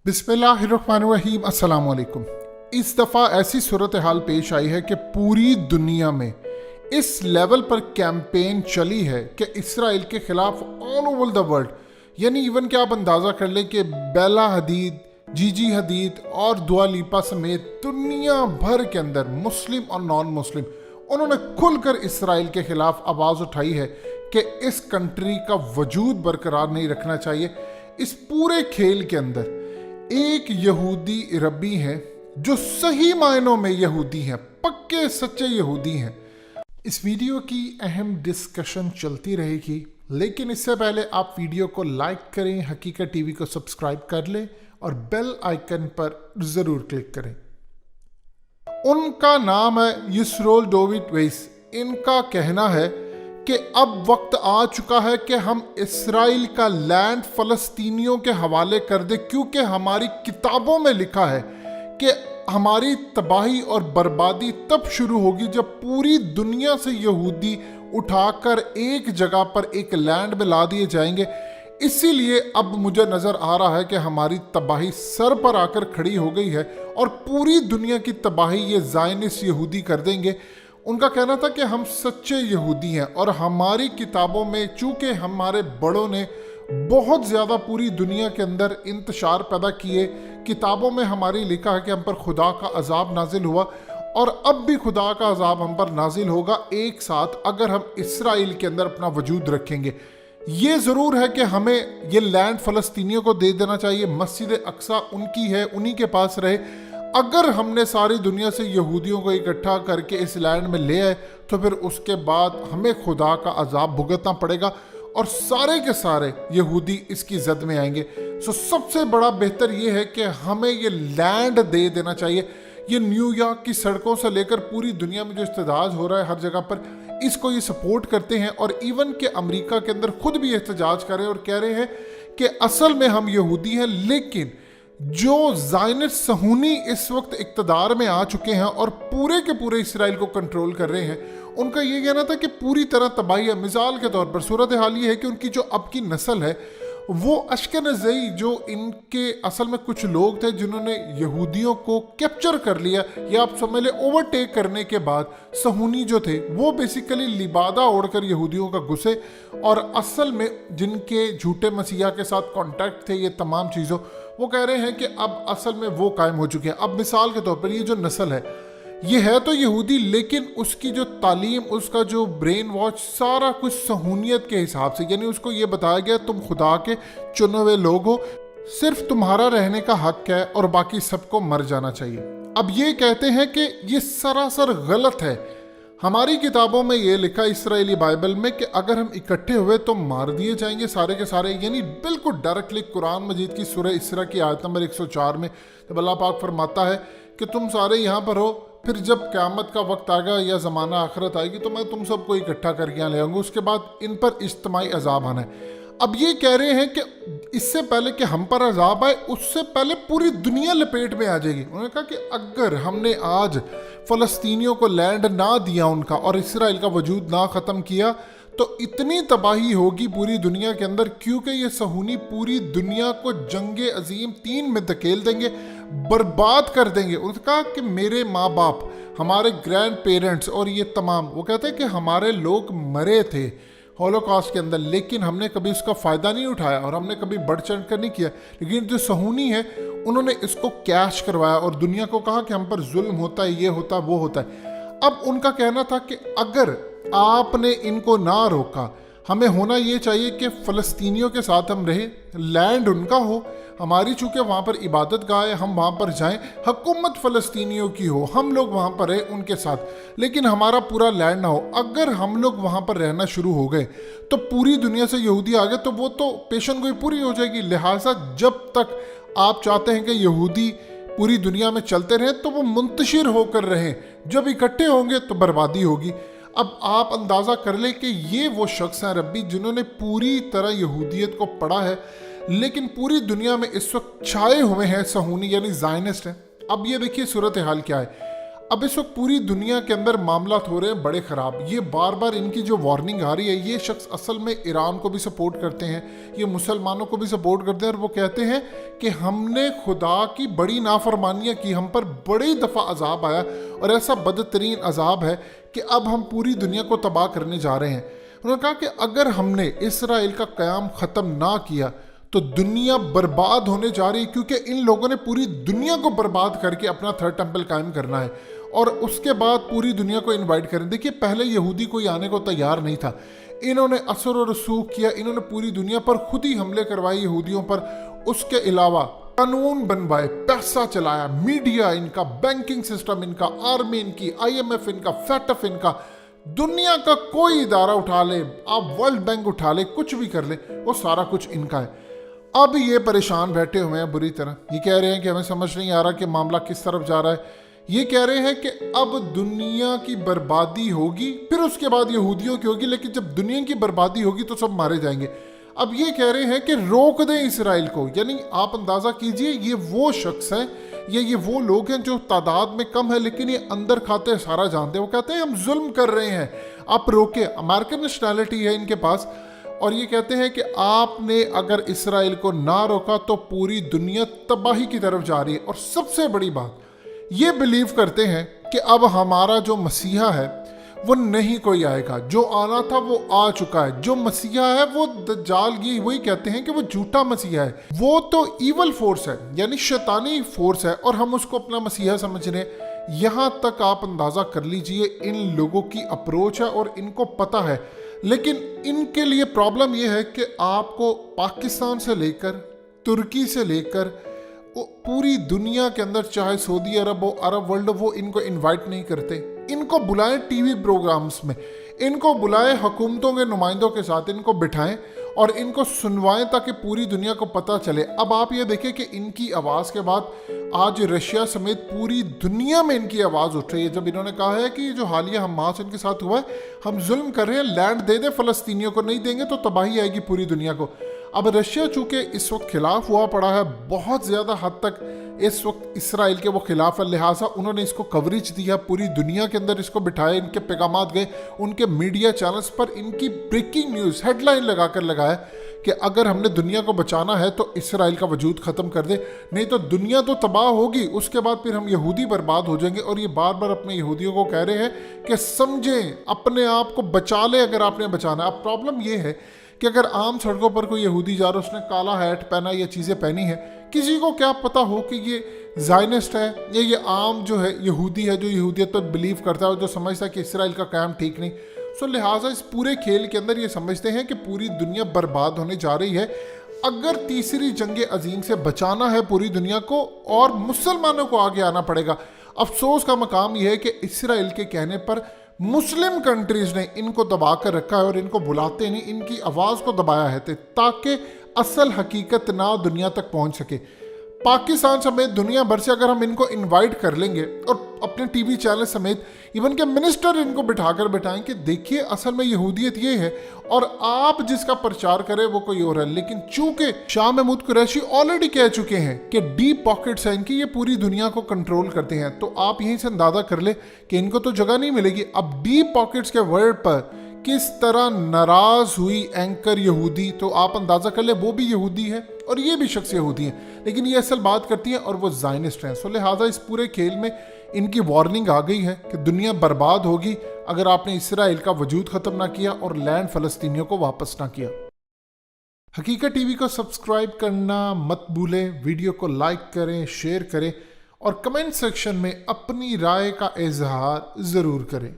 बिस्मिल्लाहिर्रहमानिर्रहीम, अस्सलाम वालेकुम। इस दफ़ा ऐसी सूरत हाल पेश आई है कि पूरी दुनिया में इस लेवल पर कैंपेन चली है कि इसराइल के ख़िलाफ़ ऑल ओवर द वर्ल्ड, यानी इवन कि आप अंदाज़ा कर लें कि बेला हदीद, जीजी हदीद और दुआ लिपा समेत दुनिया भर के अंदर मुस्लिम और नॉन मुस्लिम उन्होंने खुलकर इसराइल के ख़िलाफ़ आवाज़ उठाई है कि इस कंट्री का वजूद बरकरार नहीं रखना चाहिए। इस पूरे खेल के अंदर एक यहूदी रब्बी हैं जो सही मायनों में यहूदी हैं, पक्के सच्चे यहूदी हैं। इस वीडियो की अहम डिस्कशन चलती रहेगी, लेकिन इससे पहले आप वीडियो को लाइक करें, हकीकत टीवी को सब्सक्राइब कर लें और बेल आइकन पर ज़रूर क्लिक करें। उनका नाम है यिसरोल डेविड वेइस। इनका कहना है कि अब वक्त आ चुका है कि हम इसराइल का लैंड फ़लस्तीनियों के हवाले कर दें, क्योंकि हमारी किताबों में लिखा है कि हमारी तबाही और बर्बादी तब शुरू होगी जब पूरी दुनिया से यहूदी उठाकर एक जगह पर एक लैंड में ला दिए जाएंगे। इसीलिए अब मुझे नज़र आ रहा है कि हमारी तबाही सर पर आकर खड़ी हो गई है और पूरी दुनिया की तबाही ये ज़ायनिस्ट यहूदी कर देंगे। उनका कहना था कि हम सच्चे यहूदी हैं और हमारी किताबों में, चूँकि हमारे बड़ों ने बहुत ज़्यादा पूरी दुनिया के अंदर इंतशार पैदा किए, किताबों में हमारी लिखा है कि हम पर खुदा का अजाब नाजिल हुआ और अब भी खुदा का अजाब हम पर नाजिल होगा एक साथ, अगर हम इसराइल के अंदर अपना वजूद रखेंगे। ये ज़रूर है कि हमें ये लैंड फ़लस्तीनियों को दे देना चाहिए, मस्जिद अक्सा उनकी है, उन्हीं के पास रहे। अगर हमने सारी दुनिया से यहूदियों को इकट्ठा करके इस लैंड में ले आए तो फिर उसके बाद हमें खुदा का अजाब भुगतना पड़ेगा और सारे के सारे यहूदी इसकी जद में आएंगे। सो सबसे बड़ा बेहतर ये है कि हमें ये लैंड दे देना चाहिए। ये न्यूयॉर्क की सड़कों से लेकर पूरी दुनिया में जो एहतजाज हो रहा है हर जगह पर, इसको ये सपोर्ट करते हैं और इवन के अमेरिका के अंदर खुद भी एहतजाज कर रहे हैं और कह रहे हैं कि असल में हम यहूदी हैं, लेकिन जो ज़ायनिस्ट सहूनी इस वक्त इक़्तिदार में आ चुके हैं और पूरे के पूरे इसराइल को कंट्रोल कर रहे हैं, उनका ये कहना था कि पूरी तरह तबाही है। मिसाल के तौर पर सूरत हाल ये है कि उनकी जो अब की नस्ल है वो अश्केनज़ई, जो इनके असल में कुछ लोग थे जिन्होंने यहूदियों को कैप्चर कर लिया या आप समझ लें ओवरटेक करने के बाद सहूनी जो थे वो बेसिकली लिबादा ओढ़कर यहूदियों का घुसे और असल में जिनके झूठे मसीहा के साथ कॉन्टैक्ट थे ये तमाम चीज़ों, वो कह रहे हैं कि अब असल में वो कायम हो चुके हैं। अब मिसाल के तौर पर ये जो नस्ल है ये है तो यहूदी, लेकिन उसकी जो तालीम, उसका जो ब्रेन वॉश, सारा कुछ सहूनियत के हिसाब से, यानी उसको ये बताया गया तुम खुदा के चुने हुए लोग हो, सिर्फ तुम्हारा रहने का हक है और बाकी सबको मर जाना चाहिए। अब ये कहते हैं कि ये सरासर गलत है। हमारी किताबों में ये लिखा, इसराइली बाइबल में, कि अगर हम इकट्ठे हुए तो मार दिए जाएंगे सारे के सारे, यानी बिल्कुल डायरेक्टली कुरान मजीद की सूरह इसरा की आयत नंबर 104 में जब अल्लाह पाक फरमाता है कि तुम सारे यहाँ पर हो, फिर जब क़यामत का वक्त आएगा या ज़माना आखिरत आएगी तो मैं तुम सबको इकट्ठा करके यहाँ ले आऊँगा, उसके बाद इन पर इज्तिमाई अजाब आना है। अब ये कह रहे हैं कि इससे पहले कि हम पर अजाब आए उससे पहले पूरी दुनिया लपेट में आ जाएगी। उन्होंने कहा कि अगर हमने आज फ़लस्तीनियों को लैंड ना दिया उनका और इसराइल का वजूद ना ख़त्म किया तो इतनी तबाही होगी पूरी दुनिया के अंदर, क्योंकि ये सहूनी पूरी दुनिया को जंगे अजीम 3 में धकेल देंगे, बर्बाद कर देंगे। उन्होंने कहा कि मेरे माँ बाप, हमारे ग्रैंड पेरेंट्स और ये तमाम, वो कहते हैं कि हमारे लोग मरे थे हॉलोकॉस्ट के अंदर, लेकिन हमने कभी उसका फ़ायदा नहीं उठाया और हमने कभी बढ़ चढ़ कर नहीं किया। लेकिन जो सहूनी है उन्होंने इसको कैश करवाया और दुनिया को कहा कि हम पर जुल्म होता है, ये होता है, वो होता है। अब उनका कहना था कि अगर आपने इनको ना रोका, हमें होना ये चाहिए कि फ़लस्तीनियों के साथ हम रहें, लैंड उनका हो, हमारी चूँकि वहाँ पर इबादत गाह है, हम वहाँ पर जाएं, हुकूमत फ़लस्तीनियों की हो, हम लोग वहाँ पर रहें उनके साथ, लेकिन हमारा पूरा लैंड ना हो। अगर हम लोग वहाँ पर रहना शुरू हो गए तो पूरी दुनिया से यहूदी आ गए तो वो तो पेशन गोई पूरी हो जाएगी। लिहाजा जब तक आप चाहते हैं कि यहूदी पूरी दुनिया में चलते रहें तो वो मुंतशिर होकर रहें, जब इकट्ठे होंगे तो बर्बादी होगी। अब आप अंदाज़ा कर लें कि ये वो शख्स हैं रब्बी जिन्होंने पूरी तरह यहूदियत को पढ़ा है, लेकिन पूरी दुनिया में इस वक्त छाए हुए हैं सहूनी, यानी ज़ायनिस्ट हैं। अब ये देखिए सूरत हाल क्या है। اب اس وقت پوری دنیا کے اندر معاملات ہو رہے ہیں بڑے خراب. یہ بار بار ان کی جو وارننگ آ رہی ہے, یہ شخص اصل میں ایران کو بھی سپورٹ کرتے ہیں, یہ مسلمانوں کو بھی سپورٹ کرتے ہیں, اور وہ کہتے ہیں کہ ہم نے خدا کی بڑی نافرمانیاں کی, ہم پر بڑی دفعہ عذاب آیا, اور ایسا بدترین عذاب ہے کہ اب ہم پوری دنیا کو تباہ کرنے جا رہے ہیں. انہوں نے کہا کہ اگر ہم نے اسرائیل کا قیام ختم نہ کیا تو دنیا برباد ہونے جا رہی, کیونکہ ان لوگوں نے پوری دنیا کو برباد کر کے اپنا تھرڈ ٹیمپل قائم کرنا ہے, اور اس کے بعد پوری دنیا کو انوائٹ کریں. دیکھیے پہلے یہودی کوئی آنے کو تیار نہیں تھا, انہوں نے اثر و رسوخ کیا, انہوں نے پوری دنیا پر خود ہی حملے کروائے یہودیوں پر. اس کے علاوہ قانون بنوائے, پیسہ چلایا, میڈیا ان کا, بینکنگ سسٹم ان کا, آرمی ان کی, IMF ان کا, FATF ان کا, دنیا کا کوئی ادارہ اٹھا لے, آپ ورلڈ بینک اٹھا لے, کچھ بھی کر لے, وہ سارا کچھ ان کا ہے. اب یہ پریشان بیٹھے ہوئے ہیں بری طرح. یہ کہہ رہے ہیں کہ ہمیں سمجھ نہیں آ رہا کہ معاملہ کس طرف جا رہا ہے. یہ کہہ رہے ہیں کہ اب دنیا کی بربادی ہوگی, پھر اس کے بعد یہودیوں کی ہوگی, لیکن جب دنیا کی بربادی ہوگی تو سب مارے جائیں گے. اب یہ کہہ رہے ہیں کہ روک دیں اسرائیل کو. یعنی آپ اندازہ کیجئے, یہ وہ شخص ہیں یا یہ وہ لوگ ہیں جو تعداد میں کم ہے لیکن یہ اندر کھاتے سارا جانتے ہیں. وہ کہتے ہیں ہم ظلم کر رہے ہیں, آپ روکیں. امریکن نیشنلٹی ہے ان کے پاس, اور یہ کہتے ہیں کہ آپ نے اگر اسرائیل کو نہ روکا تو پوری دنیا تباہی کی طرف جا رہی ہے. اور سب سے بڑی بات, یہ بلیو کرتے ہیں کہ اب ہمارا جو مسیحا ہے وہ نہیں کوئی آئے گا, جو آنا تھا وہ آ چکا ہے. جو مسیحا ہے وہ دجال, یہ وہی کہتے ہیں کہ وہ جھوٹا مسیحا ہے, وہ تو ایول فورس ہے, یعنی شیطانی فورس ہے, اور ہم اس کو اپنا مسیحا سمجھ رہے ہیں. یہاں تک آپ اندازہ کر لیجئے ان لوگوں کی اپروچ ہے, اور ان کو پتہ ہے. لیکن ان کے لیے پرابلم یہ ہے کہ آپ کو پاکستان سے لے کر, ترکی سے لے کر, پوری دنیا کے اندر, چاہے سعودی عرب ہو, عرب ورلڈ ہو, وہ ان کو انوائٹ نہیں کرتے. ان کو بلائیں ٹی وی پروگرامز میں, ان کو بلائیں حکومتوں کے نمائندوں کے ساتھ, ان کو بٹھائیں اور ان کو سنوائیں تاکہ پوری دنیا کو پتہ چلے. اب آپ یہ دیکھیں کہ ان کی آواز کے بعد آج رشیا سمیت پوری دنیا میں ان کی آواز اٹھ رہی ہے, جب انہوں نے کہا ہے کہ جو حالیہ حماس ان کے ساتھ ہوا ہے, ہم ظلم کر رہے ہیں, لینڈ دے دیں فلسطینیوں کو, نہیں دیں گے تو تباہی آئے گی پوری دنیا کو. اب رشیا چونکہ اس وقت خلاف ہوا پڑا ہے, بہت زیادہ حد تک اس وقت اسرائیل کے وہ خلاف ہے, لہٰذا انہوں نے اس کو کوریج دیا, پوری دنیا کے اندر اس کو بٹھائے, ان کے پیغامات گئے, ان کے میڈیا چینلز پر ان کی بریکنگ نیوز ہیڈ لائن لگا کر لگایا کہ اگر ہم نے دنیا کو بچانا ہے تو اسرائیل کا وجود ختم کر دے, نہیں تو دنیا تو تباہ ہوگی, اس کے بعد پھر ہم یہودی برباد ہو جائیں گے. اور یہ بار بار اپنے یہودیوں کو کہہ رہے ہیں کہ سمجھیں, اپنے آپ کو بچا لیں اگر آپ نے بچانا ہے. اب پرابلم یہ ہے کہ اگر عام سڑکوں پر کوئی یہودی جا رہا ہے, اس نے کالا ہیٹ پہنا, یہ چیزیں پہنی ہیں, کسی کو کیا پتہ ہو کہ یہ زائنسٹ ہے یا یہ عام جو ہے یہودی ہے, جو یہودیت پر بلیو کرتا ہے, جو سمجھتا ہے کہ اسرائیل کا قیام ٹھیک نہیں. سو لہٰذا اس پورے کھیل کے اندر یہ سمجھتے ہیں کہ پوری دنیا برباد ہونے جا رہی ہے. اگر تیسری جنگ عظیم سے بچانا ہے پوری دنیا کو, اور مسلمانوں کو آگے آنا پڑے گا. افسوس کا مقام یہ ہے کہ اسرائیل کے کہنے پر مسلم کنٹریز نے ان کو دبا کر رکھا ہے, اور ان کو بلاتے نہیں, ان کی آواز کو دبایا ہے تاکہ اصل حقیقت نہ دنیا تک پہنچ سکے. پاکستان سمیت دنیا بھر سے اگر ہم ان کو انوائٹ کر لیں گے, اور اپنے ٹی وی چینل سمیت ایون کہ منسٹر ان کو بٹھا کر بٹھائیں کہ دیکھیے اصل میں یہودیت یہ ہے, اور آپ جس کا پرچار کریں وہ کوئی اور ہے. لیکن چونکہ شاہ محمود قریشی آلریڈی کہہ چکے ہیں کہ ڈیپ پاکٹس ہیں ان کی, یہ پوری دنیا کو کنٹرول کرتے ہیں, تو آپ یہیں سے اندازہ کر لیں کہ ان کو تو جگہ نہیں ملے گی. اب ڈیپ پاکٹس کے ورڈ پر کس طرح ناراض ہوئی اینکر یہودی, تو آپ اندازہ کر لیں وہ بھی یہودی ہے اور یہ بھی شخص یہودی ہیں, لیکن یہ اصل بات کرتی ہیں اور وہ زائنسٹ ہیں. سو لہٰذا اس پورے کھیل میں ان کی وارننگ آ گئی ہے کہ دنیا برباد ہوگی اگر آپ نے اسرائیل کا وجود ختم نہ کیا اور لینڈ فلسطینیوں کو واپس نہ کیا. حقیقت ٹی وی کو سبسکرائب کرنا مت بھولیں, ویڈیو کو لائک کریں, شیئر کریں, اور کمنٹ سیکشن میں اپنی رائے کا اظہار ضرور کریں.